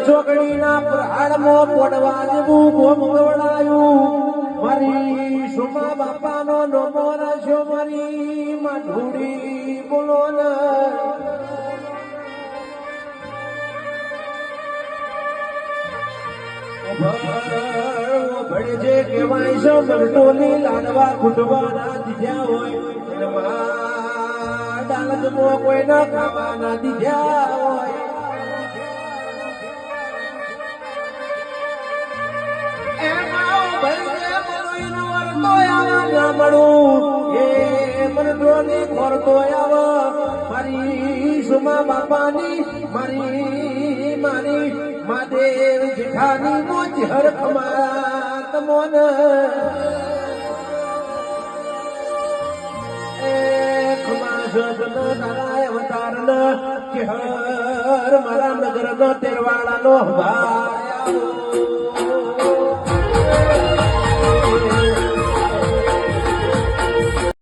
ચોકડીના પ્રહાડમાં પડવા જેવું ગોમ ગવડાયું મારી સુમા બાપાનો નમો રાખ્યો મારી માધુડી બોલો ને ભડજે કહેવાય છે મરટોલી લાડવા ખૂટવા ના દીધા હોય ડાલજમાં કોઈ ના ખાવા ના દીધા હોય મારી સુમા બાપાની મારી મારી મહાદેવ જેઠાની મોજ હર ખમા તમોન ખમા સદનો તારા અવતાર ન કે હર મારા નગર નો તેરવાળા નો ભાઈ